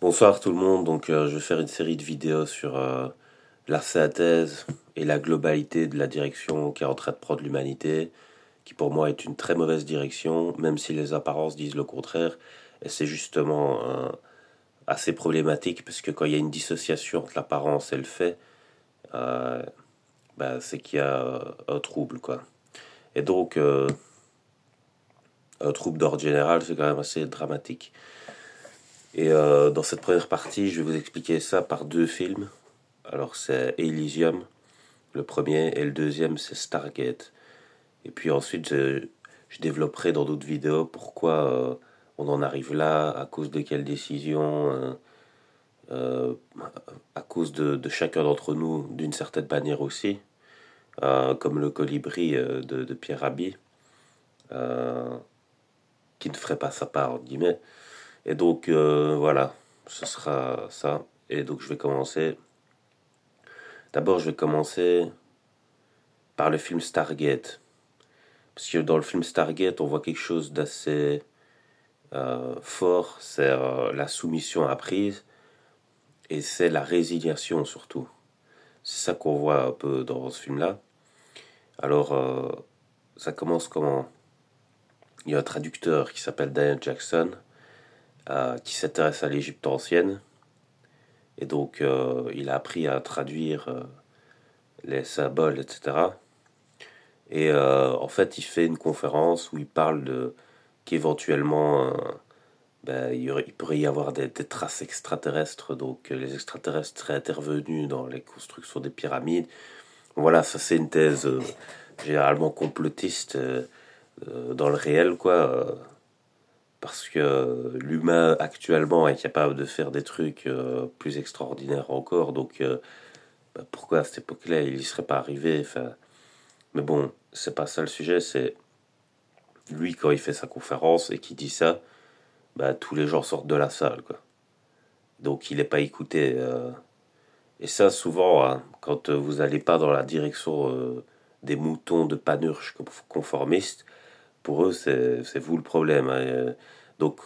Bonsoir tout le monde, je vais faire une série de vidéos sur la synthèse et la globalité de la direction qui est en train de prendre l'humanité, qui pour moi est une très mauvaise direction, même si les apparences disent le contraire, et c'est justement assez problématique parce que quand il y a une dissociation entre l'apparence et le fait, euh, c'est qu'il y a un trouble quoi. Et un trouble d'ordre général, c'est quand même assez dramatique. Et dans cette première partie, je vais vous expliquer ça par deux films. Alors c'est Elysium, le premier, et le deuxième c'est Stargate. Et puis ensuite je développerai dans d'autres vidéos pourquoi on en arrive là, à cause de quelles décisions, euh, à cause de chacun d'entre nous d'une certaine manière aussi, comme le colibri de Pierre Rabhi, euh, qui ne ferait pas sa part, entre guillemets. Et voilà, ce sera ça. Et donc je vais commencer. D'abord je vais commencer par le film Stargate. Parce que dans le film Stargate, on voit quelque chose d'assez fort, c'est la soumission apprise et c'est la résignation surtout. C'est ça qu'on voit un peu dans ce film-là. Alors, ça commence comment? Il y a un traducteur qui s'appelle Daniel Jackson qui s'intéresse à l'Égypte ancienne et il a appris à traduire les symboles, etc. Et en fait, il fait une conférence où il parle de qu'éventuellement il pourrait y avoir des traces extraterrestres, donc les extraterrestres seraient intervenus dans les constructions des pyramides. Voilà, ça c'est une thèse généralement complotiste dans le réel, quoi, parce que l'humain actuellement est capable de faire des trucs plus extraordinaires encore, pourquoi à cette époque-là il y serait pas arrivé, enfin, mais bon, c'est pas ça le sujet, c'est lui quand il fait sa conférence et qu'il dit ça, tous les gens sortent de la salle, quoi. Donc il n'est pas écouté. Et ça, souvent, hein, quand vous n'allez pas dans la direction des moutons de panurge conformistes, pour eux, c'est vous le problème, hein. Donc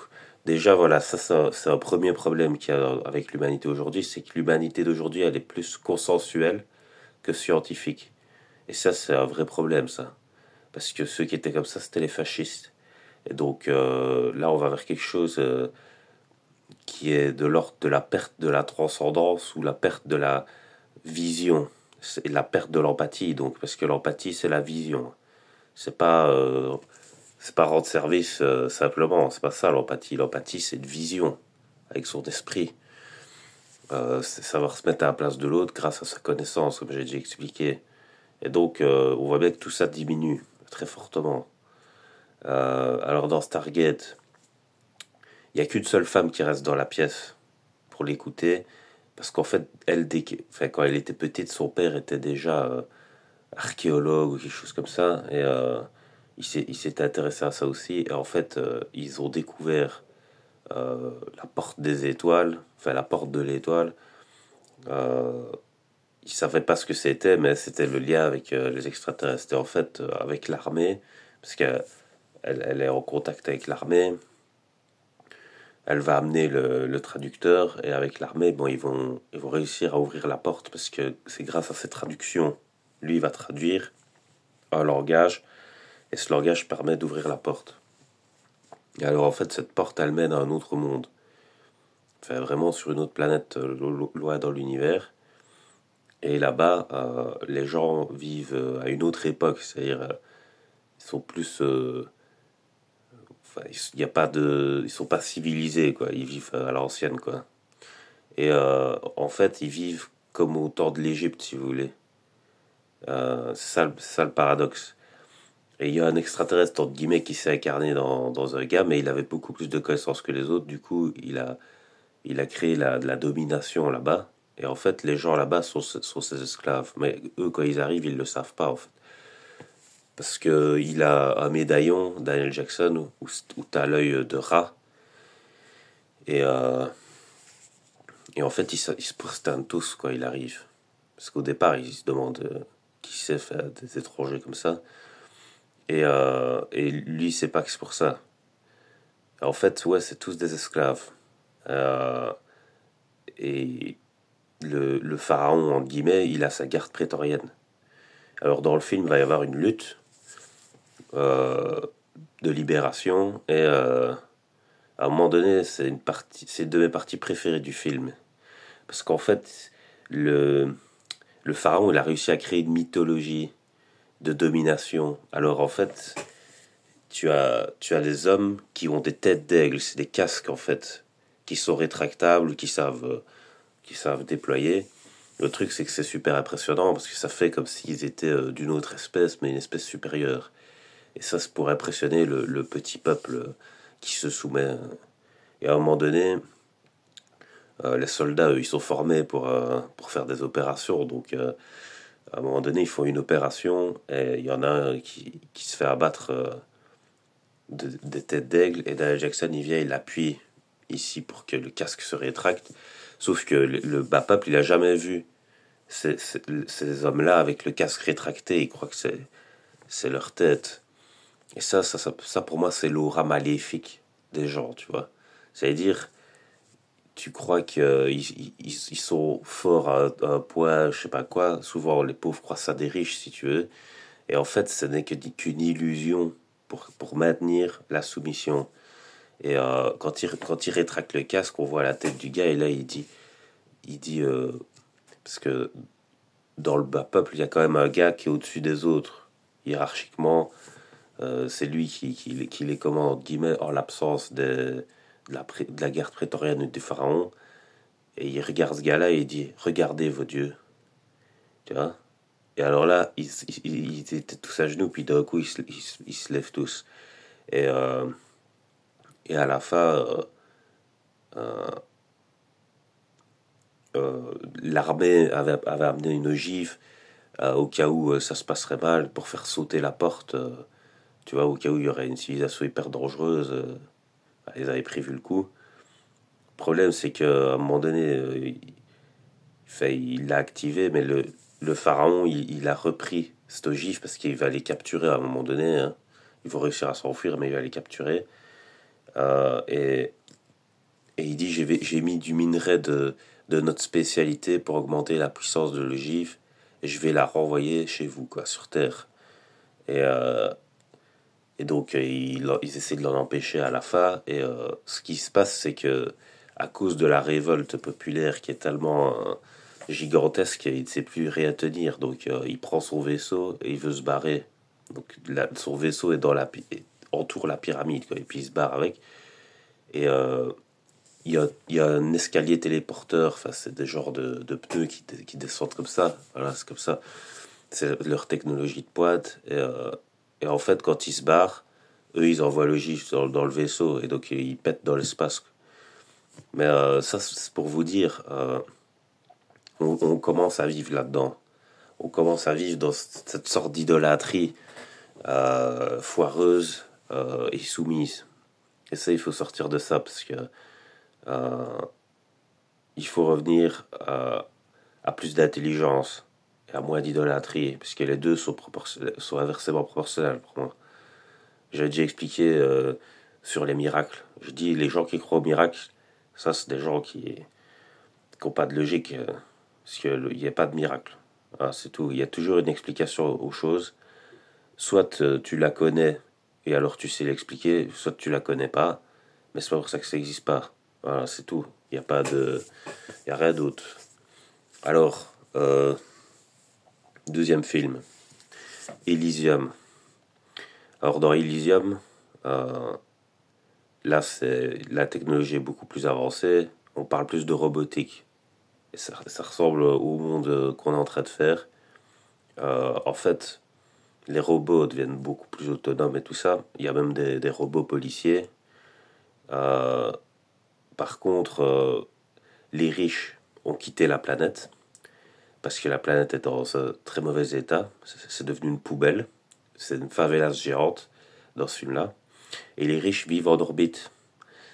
déjà, voilà, ça c'est un premier problème qu'il y a avec l'humanité aujourd'hui, c'est que l'humanité d'aujourd'hui, elle est plus consensuelle que scientifique. Et ça, c'est un vrai problème, ça. Parce que ceux qui étaient comme ça, c'était les fascistes. Et là, on va vers quelque chose qui est de l'ordre de la perte de la transcendance ou la perte de la vision. C'est la perte de l'empathie, donc, parce que l'empathie, c'est la vision. C'est pas, euh, c'est pas rendre service simplement, c'est pas ça l'empathie. L'empathie, c'est une vision avec son esprit. C'est savoir se mettre à la place de l'autre grâce à sa connaissance, comme j'ai déjà expliqué. Et on voit bien que tout ça diminue très fortement. Alors, dans Stargate, il n'y a qu'une seule femme qui reste dans la pièce pour l'écouter. Parce qu'en fait, quand elle était petite, son père était déjà archéologue ou quelque chose comme ça. Et il s'est intéressé à ça aussi. Et en fait, ils ont découvert la porte des étoiles, enfin la porte de l'étoile. Euh, ils ne savaient pas ce que c'était, mais c'était le lien avec les extraterrestres. C'était en fait avec l'armée, parce qu'elle est en contact avec l'armée. Elle va amener le traducteur et avec l'armée, bon, ils vont réussir à ouvrir la porte parce que c'est grâce à cette traduction. Lui, il va traduire un langage et ce langage permet d'ouvrir la porte. Et alors, en fait, cette porte, elle mène à un autre monde. Enfin, vraiment sur une autre planète, loin dans l'univers. Et là-bas, les gens vivent à une autre époque, c'est-à-dire ils sont plus, enfin, il y a pas de, ils sont pas civilisés quoi, ils vivent à l'ancienne quoi. Et en fait, ils vivent comme au temps de l'Égypte, si vous voulez. C'est ça le paradoxe. Et il y a un extraterrestre, entre guillemets, qui s'est incarné dans un gars, mais il avait beaucoup plus de connaissances que les autres. Du coup, il a créé de la domination là-bas. Et en fait, les gens là-bas sont ses esclaves. Mais eux, quand ils arrivent, ils le savent pas, en fait. Parce que il a un médaillon, Daniel Jackson, où t'as l'œil de rat. Et, euh, et en fait, ils se prosternent tous quand il arrive. Parce qu'au départ, ils se demandent qui sait faire des étrangers comme ça. Et lui, il sait pas que c'est pour ça. En fait, ouais, c'est tous des esclaves. Euh, et le pharaon, entre guillemets, il a sa garde prétorienne. Alors dans le film, il va y avoir une lutte euh, de libération, et à un moment donné, c'est de mes parties préférées du film. Parce qu'en fait, le pharaon, il a réussi à créer une mythologie de domination. Alors en fait, tu as des hommes qui ont des têtes d'aigle, c'est des casques en fait, qui sont rétractables, qui savent déployer. Le truc, c'est que c'est super impressionnant parce que ça fait comme s'ils étaient d'une autre espèce, mais une espèce supérieure. Et ça, c'est pour impressionner le petit peuple qui se soumet. Et à un moment donné, les soldats, eux, ils sont formés pour faire des opérations. Donc, à un moment donné, ils font une opération et il y en a un qui se fait abattre des têtes d'aigle. Et Daniel Jackson, il vient, il appuie ici pour que le casque se rétracte. Sauf que le bas peuple, il a jamais vu ces hommes-là avec le casque rétracté. Il croit que c'est leur tête. Et ça pour moi, c'est l'aura maléfique des gens, tu vois. C'est-à-dire, tu crois qu'ils sont forts à un point, je sais pas quoi. Souvent, les pauvres croient ça des riches, si tu veux. Et en fait, ce n'est qu'une illusion pour maintenir la soumission. Et quand il rétracte le casque, on voit la tête du gars, et là, il dit, parce que dans le bas peuple, il y a quand même un gars qui est au-dessus des autres, hiérarchiquement. C'est lui qui les commande, entre guillemets, en l'absence de la guerre prétorienne du pharaon. Et il regarde ce gars-là et il dit, regardez vos dieux. Tu vois. Et alors là, ils étaient tous à genoux, puis d'un coup, ils se lèvent tous. Et, euh, et à la fin, l'armée avait amené une ogive au cas où ça se passerait mal pour faire sauter la porte. Tu vois, au cas où il y aurait une civilisation hyper dangereuse. Ils avaient prévu le coup. Le problème, c'est qu'à un moment donné, il l'a activé, mais le pharaon, il a repris cette ogive parce qu'il va les capturer à un moment donné. Hein. Ils vont réussir à s'enfuir, mais il va les capturer. Et il dit, j'ai mis du minerai de notre spécialité pour augmenter la puissance de l'ogive, et je vais la renvoyer chez vous, quoi, sur Terre. Et, euh, et donc, ils essaient de l'en empêcher à la fin. Et ce qui se passe, c'est que à cause de la révolte populaire qui est tellement gigantesque, il ne sait plus rien tenir. Donc, il prend son vaisseau et il veut se barrer. Donc, son vaisseau est entoure la pyramide, quoi, et puis il se barre avec. Et il y a un escalier téléporteur. Enfin, c'est des genres de pneus qui descendent comme ça. Voilà, c'est comme ça. C'est leur technologie de pointe. Et en fait, quand ils se barrent, eux, ils envoient le gif dans le vaisseau. Et donc, ils pètent dans l'espace. Mais ça, c'est pour vous dire, on commence à vivre là-dedans. On commence à vivre dans cette sorte d'idolâtrie foireuse et soumise. Et ça, il faut sortir de ça parce que euh, il faut revenir à plus d'intelligence et à moins d'idolâtrie, puisque les deux sont inversement proportionnels pour moi. J'ai déjà expliqué sur les miracles. Je dis les gens qui croient aux miracles, ça c'est des gens qui n'ont pas de logique, parce qu'il n'y a pas de miracle. Ah, c'est tout. Il y a toujours une explication aux choses. Soit tu la connais et alors tu sais l'expliquer, soit tu la connais pas, mais c'est pas pour ça que ça n'existe pas. Voilà, c'est tout. Il y a rien d'autre. Alors, deuxième film, Elysium. Alors dans Elysium, euh, là c'est la technologie est beaucoup plus avancée. On parle plus de robotique. Et ça ressemble au monde qu'on est en train de faire. En fait, les robots deviennent beaucoup plus autonomes et tout ça. Il y a même des robots policiers. Euh, Par contre, les riches ont quitté la planète parce que la planète est dans un très mauvais état. C'est devenu une poubelle. C'est une favelas géante dans ce film-là. Et les riches vivent en orbite.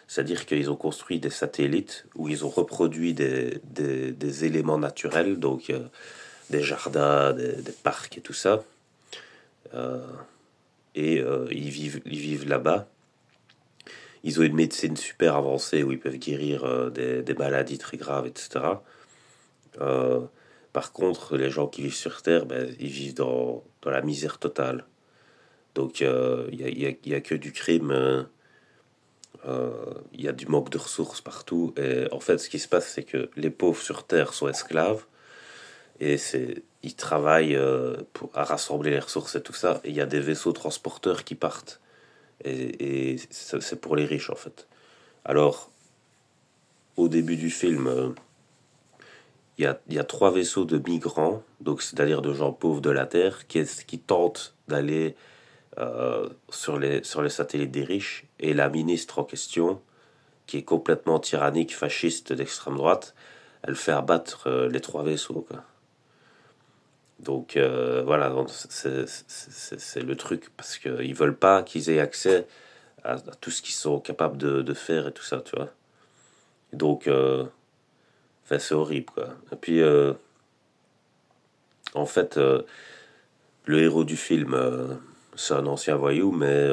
C'est-à-dire qu'ils ont construit des satellites où ils ont reproduit des éléments naturels, donc des jardins, des parcs et tout ça. Et ils vivent là-bas. ils ont une médecine super avancée où ils peuvent guérir des maladies très graves, etc. Euh, Par contre, les gens qui vivent sur Terre, ben, ils vivent dans la misère totale. Donc, il y a que du crime, il y a du manque de ressources partout. Et en fait, ce qui se passe, c'est que les pauvres sur Terre sont esclaves et ils travaillent à rassembler les ressources et tout ça. Et il y a des vaisseaux transporteurs qui partent. Et c'est pour les riches, en fait. Alors, au début du film, il y a trois vaisseaux de migrants, donc c'est-à-dire de gens pauvres de la Terre, qui tentent d'aller sur les satellites des riches. Et la ministre en question, qui est complètement tyrannique, fasciste d'extrême droite, elle fait abattre les trois vaisseaux, quoi. Donc voilà, donc c'est le truc, parce qu'ils veulent pas qu'ils aient accès à tout ce qu'ils sont capables de faire et tout ça, tu vois. Donc, enfin, c'est horrible, quoi. Et puis, en fait, le héros du film, c'est un ancien voyou, mais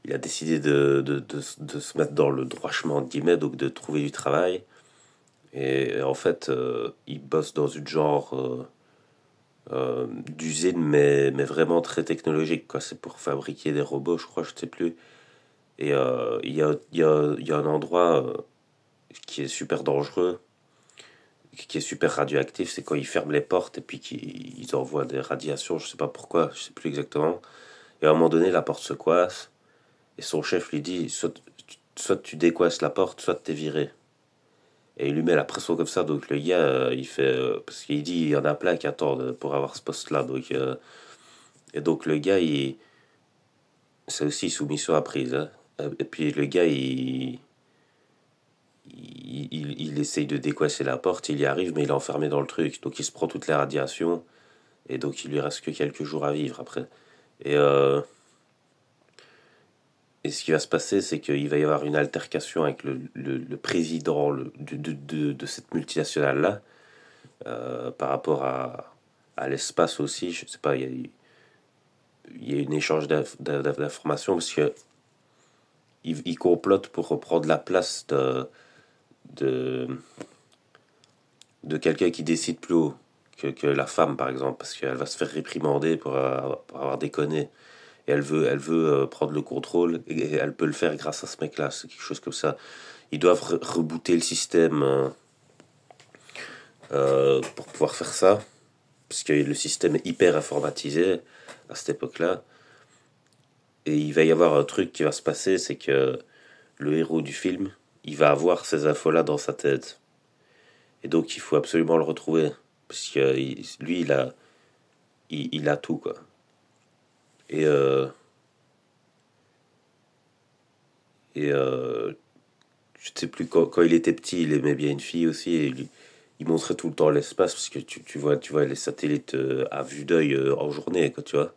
il a décidé de se mettre dans le droit chemin, entre guillemets, donc de trouver du travail. Et en fait, il bosse dans une genre d'usine, mais vraiment très technologique, quoi. C'est pour fabriquer des robots, je crois, je sais plus. Et il y a un endroit qui est super dangereux, qui est super radioactif, c'est quand ils ferment les portes et puis qu'ils envoient des radiations, je sais pas pourquoi, je sais plus exactement. Et à un moment donné, la porte se coince et son chef lui dit soit tu décoinces la porte, soit t'es viré. Et il lui met la pression comme ça, donc le gars, il fait. Parce qu'il dit il y en a plein qui attendent pour avoir ce poste-là, donc. Et donc le gars, c'est aussi soumission à prise, hein. Et puis le gars, il essaye de décoincer la porte, il y arrive, mais il est enfermé dans le truc. Donc il se prend toutes les radiations. Et donc il lui reste que quelques jours à vivre après. Et, euh, et ce qui va se passer, c'est qu'il va y avoir une altercation avec le président de cette multinationale-là, par rapport à l'espace aussi. Je sais pas, il y a un échange d'informations parce que il complote pour reprendre la place de, de quelqu'un qui décide plus haut que la femme, par exemple, parce qu'elle va se faire réprimander pour avoir déconné. Et elle veut prendre le contrôle, et elle peut le faire grâce à ce mec-là, c'est quelque chose comme ça. Ils doivent rebooter le système pour pouvoir faire ça, parce que le système est hyper informatisé à cette époque-là. Et il va y avoir un truc qui va se passer, c'est que le héros du film, il va avoir ces infos-là dans sa tête. Et donc il faut absolument le retrouver, parce que lui, il a tout, quoi. Et, euh, et je ne sais plus, quand il était petit, il aimait bien une fille aussi, et il montrait tout le temps l'espace, parce que tu vois les satellites à vue d'œil en journée, quoi, tu vois.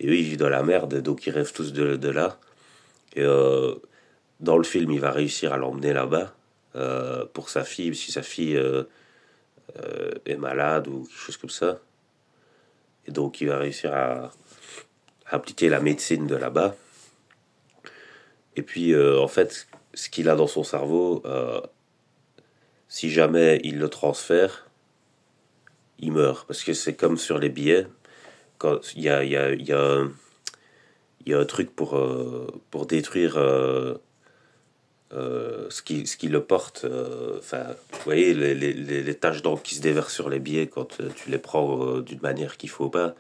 Et eux, ils vivent dans la merde, donc ils rêvent tous de là. Et dans le film, il va réussir à l'emmener là-bas pour sa fille, si sa fille est malade ou quelque chose comme ça. Et donc, il va réussir à appliquer la médecine de là-bas. Et puis, en fait, ce qu'il a dans son cerveau, si jamais il le transfère, il meurt. Parce que c'est comme sur les billets, quand il y a un truc pour détruire ce qui le porte. Enfin, vous voyez, les taches d'encre qui se déversent sur les billets quand tu les prends d'une manière qu'il faut pas.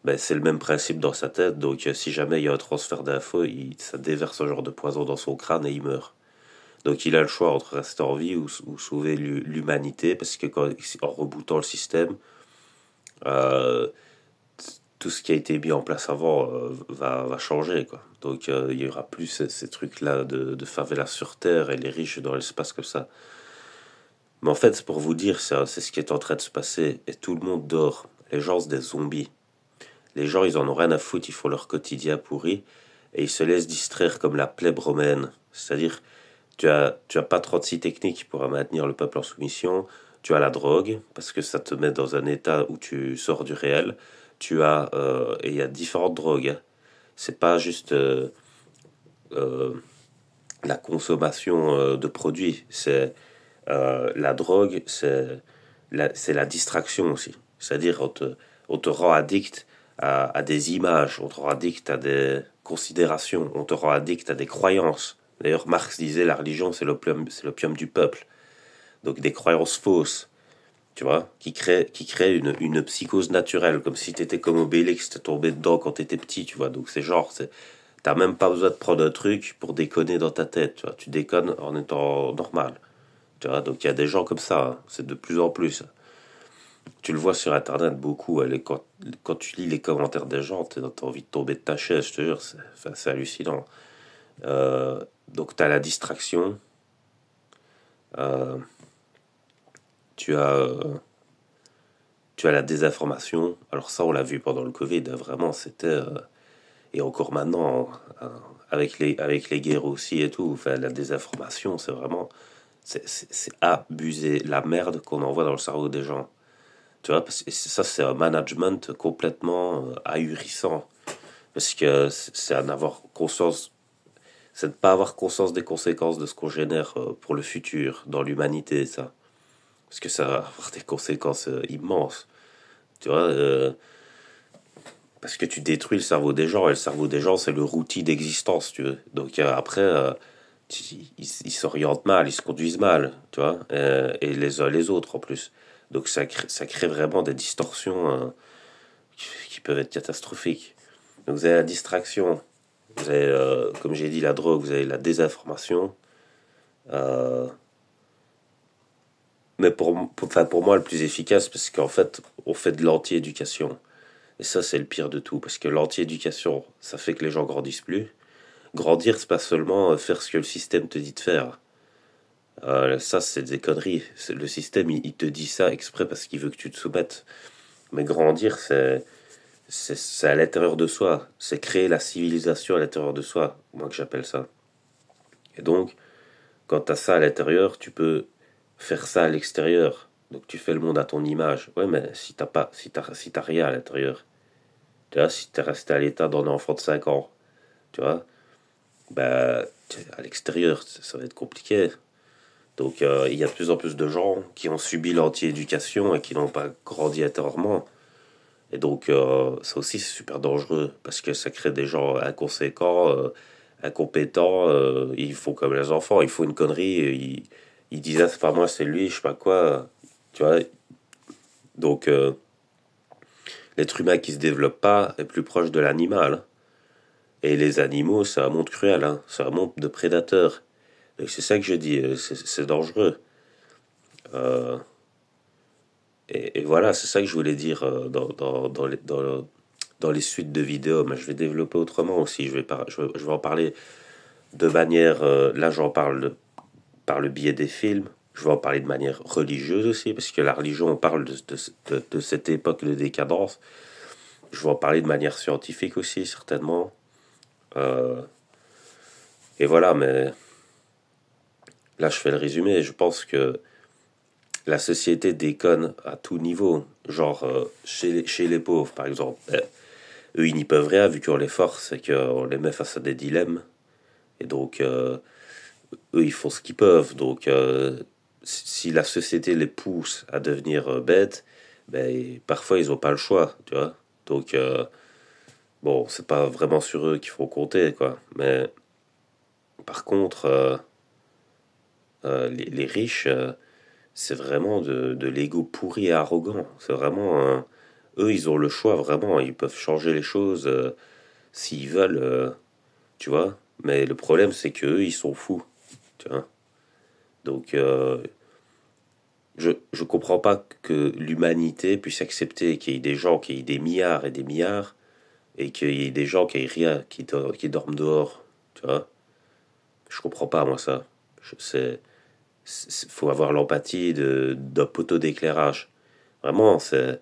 Ben, c'est le même principe dans sa tête. Donc, si jamais il y a un transfert d'infos, ça déverse un genre de poison dans son crâne et il meurt. Donc, il a le choix entre rester en vie ou sauver l'humanité, parce que en rebootant le système, euh, tout ce qui a été mis en place avant va changer, quoi. Donc il y aura plus ces trucs-là de favelas sur Terre et les riches dans l'espace comme ça. Mais en fait, c'est pour vous dire, c'est ce qui est en train de se passer. Et tout le monde dort. Les gens, c'est des zombies. Les gens, ils en ont rien à foutre, ils font leur quotidien pourri. Et ils se laissent distraire comme la plèbe romaine. C'est-à-dire, tu as pas 36 techniques pour maintenir le peuple en soumission. Tu as la drogue, parce que ça te met dans un état où tu sors du réel. Et il y a différentes drogues, hein. C'est pas juste euh, la consommation de produits. C'est la drogue, c'est la distraction aussi. C'est-à-dire, on te rend addict à des images, on te rend addict à des considérations, on te rend addict à des croyances. D'ailleurs, Marx disait la religion, c'est l'opium du peuple. Donc des croyances fausses, tu vois, qui créent une psychose naturelle, comme si t'étais comme Obélix, t'es tombé dedans quand t'étais petit, tu vois. Donc c'est genre, t'as même pas besoin de prendre un truc pour déconner dans ta tête, tu vois. Tu déconnes en étant normal, tu vois. Donc il y a des gens comme ça, hein. C'est de plus en plus. Tu le vois sur Internet beaucoup. Quand tu lis les commentaires des gens, t'as envie de tomber de ta chaise, je te jure. C'est hallucinant. Donc tu as la distraction. euh, tu as, euh, tu as la désinformation. Alors ça, on l'a vu pendant le Covid. Vraiment, c'était... et encore maintenant, hein, avec les guerres aussi et tout. Enfin, la désinformation, c'est vraiment... C'est abuser la merde qu'on envoie dans le cerveau des gens. Tu vois, parce que ça, c'est un management complètement ahurissant. Parce que c'est à n'avoir conscience, c'est de ne pas avoir conscience des conséquences de ce qu'on génère pour le futur, dans l'humanité, ça. Parce que ça va avoir des conséquences immenses. Tu vois, parce que tu détruis le cerveau des gens, et le cerveau des gens, c'est leur outil d'existence, tu veux. Donc après, ils s'orientent mal, ils se conduisent mal, tu vois, et les uns les autres en plus. Donc ça crée vraiment des distorsions qui peuvent être catastrophiques. Donc vous avez la distraction, vous avez, comme j'ai dit, la drogue, vous avez la désinformation. Euh, mais enfin, pour moi, le plus efficace, parce qu'en fait, on fait de l'anti-éducation. Et ça, c'est le pire de tout, parce que l'anti-éducation, ça fait que les gens grandissent plus. Grandir, c'est pas seulement faire ce que le système te dit de faire. Ça, c'est des conneries. Le système, il te dit ça exprès parce qu'il veut que tu te soumettes. Mais grandir, c'est à l'intérieur de soi. C'est créer la civilisation à l'intérieur de soi, moi que j'appelle ça. Et donc, quand tu as ça à l'intérieur, tu peux faire ça à l'extérieur. Donc tu fais le monde à ton image. Ouais, mais si t'as pas, si t'as rien à l'intérieur, tu vois, si t'es resté à l'état d'un enfant de 5 ans, tu vois, bah, à l'extérieur, ça va être compliqué. Donc il y a de plus en plus de gens qui ont subi l'anti-éducation et qui n'ont pas grandi intérieurement. Et donc ça aussi c'est super dangereux parce que ça crée des gens inconséquents, incompétents, ils font comme les enfants, ils font une connerie, ils disent ah c'est pas moi c'est lui, je sais pas quoi, tu vois. Donc l'être humain qui se développe pas est plus proche de l'animal, hein. Et les animaux c'est un monde cruel, hein. C'est un monde de prédateurs. Et c'est ça que je dis, c'est dangereux. Euh, et voilà, c'est ça que je voulais dire dans les suites de vidéos. Mais je vais développer autrement aussi. Je vais en parler de manière. Là, j'en parle par le biais des films. Je vais en parler de manière religieuse aussi, parce que la religion, on parle de cette époque de décadence. Je vais en parler de manière scientifique aussi, certainement. Euh, et voilà, mais là, je fais le résumé. Je pense que la société déconne à tout niveau. Genre, chez les pauvres, par exemple. Eux, ils n'y peuvent rien vu qu'on les force et qu'on les met face à des dilemmes. Et donc, eux, ils font ce qu'ils peuvent. Donc, si la société les pousse à devenir bêtes, ben, parfois, ils n'ont pas le choix, tu vois. Donc, bon, c'est pas vraiment sur eux qu'il faut compter, quoi. Mais, par contre, les riches, c'est vraiment de l'ego pourri et arrogant. C'est vraiment... eux, ils ont le choix, vraiment. Ils peuvent changer les choses s'ils veulent, tu vois. Mais le problème, c'est qu'eux, ils sont fous, tu vois. Donc, je comprends pas que l'humanité puisse accepter qu'il y ait des gens qui aient des milliards et des milliards et qu'il y ait des gens qui aient rien, qui dorment dehors, tu vois. Je comprends pas, moi, ça. Faut avoir l'empathie d'un poteau d'éclairage. Vraiment, c'est...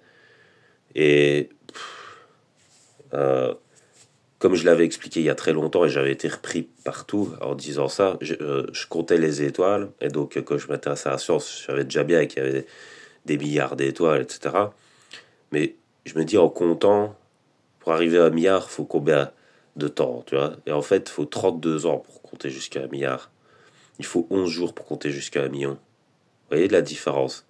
Et euh, comme je l'avais expliqué il y a très longtemps et j'avais été repris partout en disant ça, je comptais les étoiles et donc quand je m'intéressais à la science, je savais déjà bien qu'il y avait des milliards d'étoiles, etc. Mais je me dis en comptant, pour arriver à un milliard, faut combien de temps, tu vois. Et en fait, il faut 32 ans pour compter jusqu'à 1 milliard. Il faut 11 jours pour compter jusqu'à 1 million. Vous voyez la différence?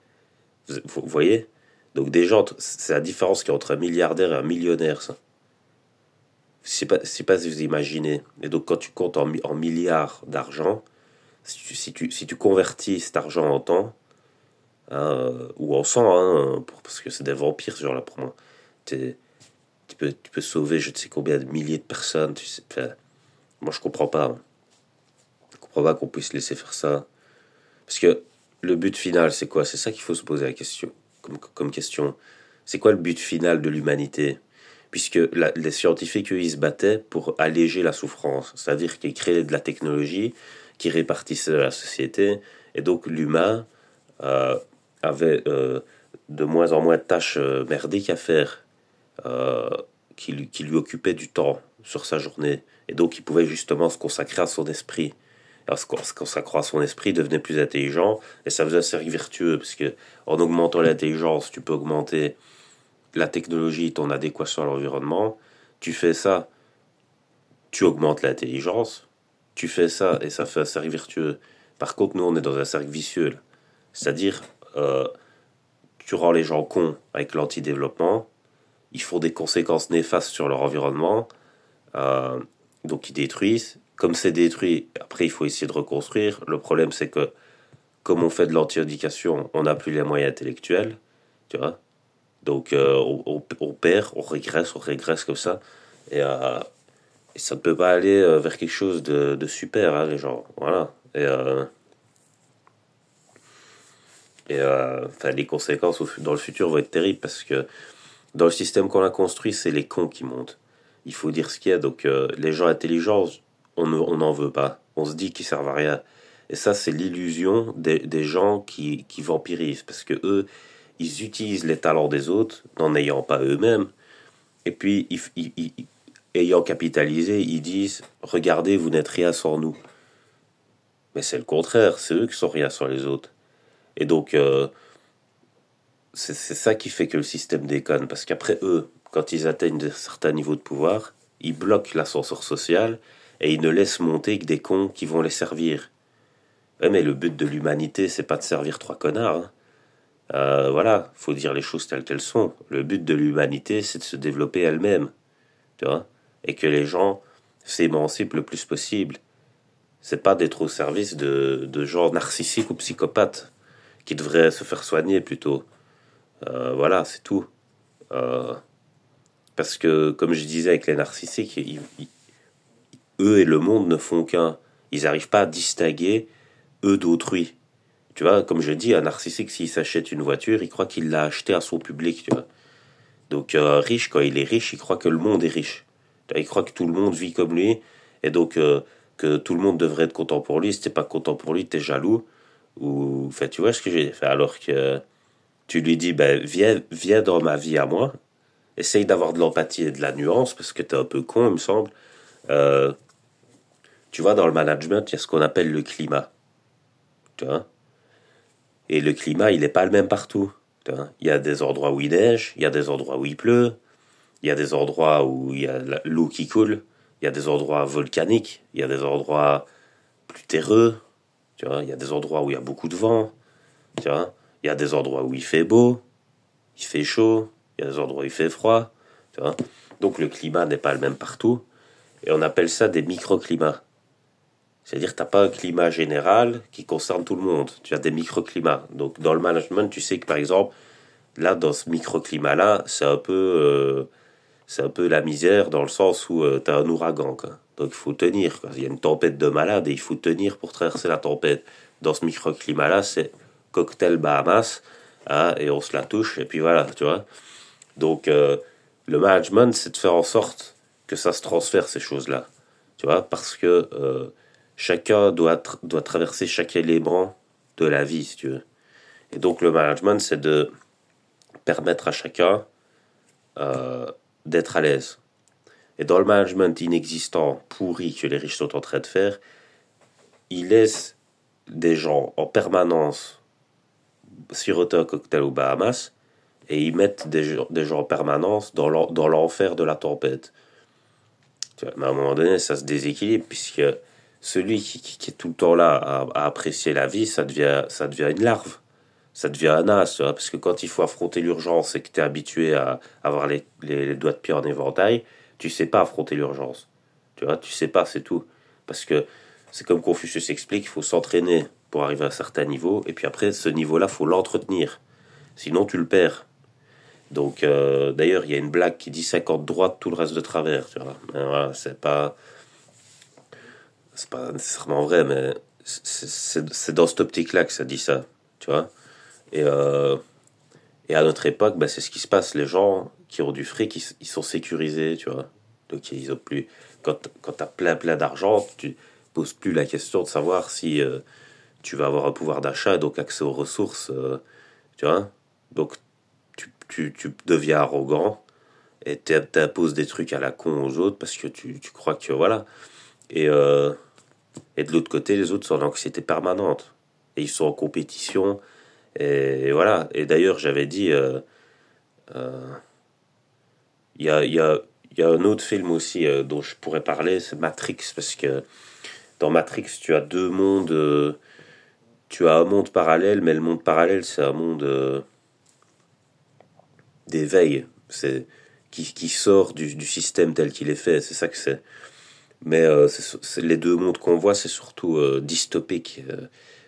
Vous voyez? Donc déjà, c'est la différence qu'il y a entre un milliardaire et un millionnaire, ça. Je sais pas si vous imaginez. Et donc quand tu comptes en milliards d'argent, si tu convertis cet argent en temps, hein, ou en sang, hein, parce que c'est des vampires, ce genre-là, pour moi. Tu peux sauver je ne sais combien de milliers de personnes. Enfin, moi, je comprends pas, hein. Je comprends pas qu'on puisse laisser faire ça. Parce que le but final, c'est quoi? C'est ça qu'il faut se poser la question. Comme question. C'est quoi le but final de l'humanité? Puisque les scientifiques, eux, ils se battaient pour alléger la souffrance. C'est-à-dire qu'ils créaient de la technologie qui répartissait la société. Et donc l'humain euh, avait de moins en moins de tâches merdiques à faire, euh, qui lui occupaient du temps sur sa journée. Et donc il pouvait justement se consacrer à son esprit. Alors, se consacrer à son esprit, devenait plus intelligent, et ça faisait un cercle vertueux, parce que en augmentant l'intelligence, tu peux augmenter la technologie, ton adéquation à l'environnement. Tu fais ça, tu augmentes l'intelligence. Tu fais ça, et ça fait un cercle vertueux. Par contre, nous, on est dans un cercle vicieux, là. C'est-à-dire, tu rends les gens cons avec l'antidéveloppement, ils font des conséquences néfastes sur leur environnement, euh, donc ils détruisent. Comme c'est détruit, après il faut essayer de reconstruire. Le problème c'est que comme on fait de l'anti-éducation, on n'a plus les moyens intellectuels, tu vois. Donc on perd, on régresse comme ça. Et ça ne peut pas aller vers quelque chose de super, hein, les gens. Voilà. Enfin, les conséquences dans le futur vont être terribles parce que dans le système qu'on a construit, c'est les cons qui montent. Il faut dire ce qu'il y a. Donc les gens intelligents, on n'en veut pas. On se dit qu'ils servent à rien. Et ça, c'est l'illusion des gens qui vampirisent. Parce que eux, ils utilisent les talents des autres, n'en ayant pas eux-mêmes. Et puis, ayant capitalisé, ils disent, regardez, vous n'êtes rien sans nous. Mais c'est le contraire, c'est eux qui sont rien sans les autres. Et donc, c'est ça qui fait que le système déconne. Parce qu'après eux, quand ils atteignent un certain niveau de pouvoir, ils bloquent l'ascenseur social et ils ne laissent monter que des cons qui vont les servir. Ouais, mais le but de l'humanité, c'est pas de servir trois connards, hein. Voilà, faut dire les choses telles qu'elles sont. Le but de l'humanité, c'est de se développer elle-même, tu vois, et que les gens s'émancipent le plus possible. C'est pas d'être au service de gens narcissiques ou psychopathes qui devraient se faire soigner plutôt. Voilà, c'est tout. Euh, Parce que, comme je disais avec les narcissiques, eux et le monde ne font qu'un. Ils n'arrivent pas à distinguer eux d'autrui. Tu vois, comme je dis, un narcissique, s'il s'achète une voiture, il croit qu'il l'a achetée à son public, tu vois. Donc, riche, quand il est riche, il croit que le monde est riche. Il croit que tout le monde vit comme lui, et donc que tout le monde devrait être content pour lui. Si t'es pas content pour lui, t'es jaloux. Ou, enfin, tu vois ce que j'ai fait. Alors que tu lui dis, ben, viens dans ma vie à moi, essaye d'avoir de l'empathie et de la nuance, parce que t'es un peu con, il me semble. Euh, Tu vois, dans le management, il y a ce qu'on appelle le climat. Tu vois. Et le climat, il n'est pas le même partout. Tu vois. Il y a des endroits où il neige, il y a des endroits où il pleut, il y a des endroits où il y a l'eau qui coule, il y a des endroits volcaniques, il y a des endroits plus terreux, tu vois. Il y a des endroits où il y a beaucoup de vent, tu vois. Il y a des endroits où il fait beau, il fait chaud, il y a des endroits où il fait froid, tu vois. Donc le climat n'est pas le même partout, et on appelle ça des microclimats. C'est-à-dire que tu n'as pas un climat général qui concerne tout le monde. Tu as des microclimats. Donc dans le management, tu sais que par exemple, là, dans ce microclimat-là, c'est un peu la misère dans le sens où tu as un ouragan, quoi. Donc il faut tenir, quoi. Il y a une tempête de malade et il faut tenir pour traverser la tempête. Dans ce microclimat-là, c'est cocktail Bahamas, hein, et on se la touche, et puis voilà, tu vois. Donc le management, c'est de faire en sorte que ça se transfère, ces choses-là. Tu vois, parce que chacun doit traverser chaque élément de la vie, si tu veux. Et donc le management, c'est de permettre à chacun euh, d'être à l'aise. Et dans le management inexistant, pourri que les riches sont en train de faire, ils laissent des gens en permanence siroter un cocktail aux Bahamas et ils mettent des gens en permanence dans l'enfer de la tempête. Tu vois. Mais à un moment donné, ça se déséquilibre, puisque celui qui est tout le temps là à apprécier la vie, ça devient une larve. Ça devient un as, tu vois, parce que quand il faut affronter l'urgence et que tu es habitué à avoir les doigts de pied en éventail, tu sais pas affronter l'urgence. Tu vois, tu sais pas, c'est tout. Parce que c'est comme Confucius explique, il faut s'entraîner pour arriver à un certain niveau, et puis après, ce niveau-là, faut l'entretenir. Sinon, tu le perds. Donc, d'ailleurs, il y a une blague qui dit 50 droite, tout le reste de travers, tu vois. Mais voilà, c'est pas nécessairement vrai, mais c'est dans cette optique-là que ça dit ça, tu vois. Et, euh, et à notre époque, bah, c'est ce qui se passe. Les gens qui ont du fric, ils sont sécurisés, tu vois. Donc, ils ont plus. Quand tu as plein d'argent, tu poses plus la question de savoir si tu vas avoir un pouvoir d'achat, donc accès aux ressources, tu vois. Donc, tu deviens arrogant et t'imposes des trucs à la con aux autres parce que tu crois que voilà. Et, euh, et de l'autre côté, les autres sont en anxiété permanente. Et ils sont en compétition. Et voilà. Et d'ailleurs, j'avais dit, il y a, il y a, il y a un autre film aussi dont je pourrais parler, c'est Matrix. Parce que dans Matrix, tu as deux mondes. Tu as un monde parallèle, mais le monde parallèle, c'est un monde d'éveil. C'est qui sort du système tel qu'il est fait. C'est ça que c'est. Mais les deux mondes qu'on voit, c'est surtout dystopique.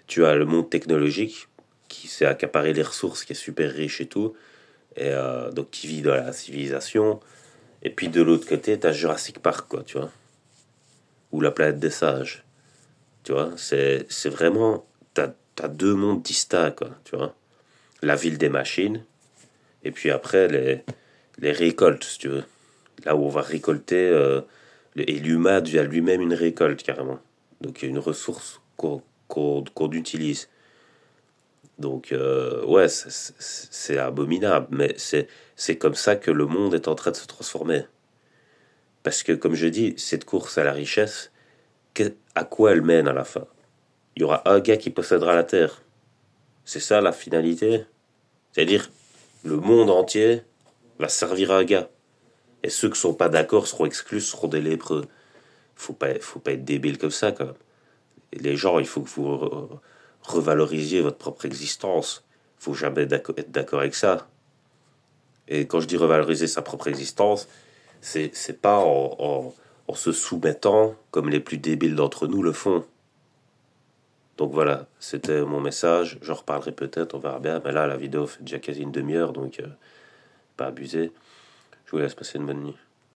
Tu as le monde technologique qui s'est accaparé les ressources, qui est super riche et tout, et donc qui vit dans la civilisation. Et puis de l'autre côté, t'as Jurassic Park, quoi, tu vois, ou la planète des sages, tu vois. C'est vraiment t'as deux mondes distincts, quoi, tu vois. La ville des machines, et puis après les récoltes, si tu veux, là où on va récolter, et l'humain devient lui-même une récolte carrément. Donc il y a une ressource qu'on utilise. Donc, ouais, c'est abominable, mais c'est comme ça que le monde est en train de se transformer. Parce que, comme je dis, cette course à la richesse, à quoi elle mène à la fin? Il y aura un gars qui possédera la Terre. C'est ça la finalité? C'est-à-dire, le monde entier va servir à un gars. Et ceux qui sont pas d'accord seront exclus, seront des lépreux. Faut pas être débile comme ça, quand même. Et les gens, il faut que vous revalorisiez votre propre existence. Faut jamais être d'accord avec ça. Et quand je dis revaloriser sa propre existence, c'est pas en se soumettant comme les plus débiles d'entre nous le font. Donc voilà, c'était mon message. J'en reparlerai peut-être, on verra bien. Mais là, la vidéo fait déjà quasi une demi-heure, donc pas abuser. Je vous laisse passer une bonne nuit.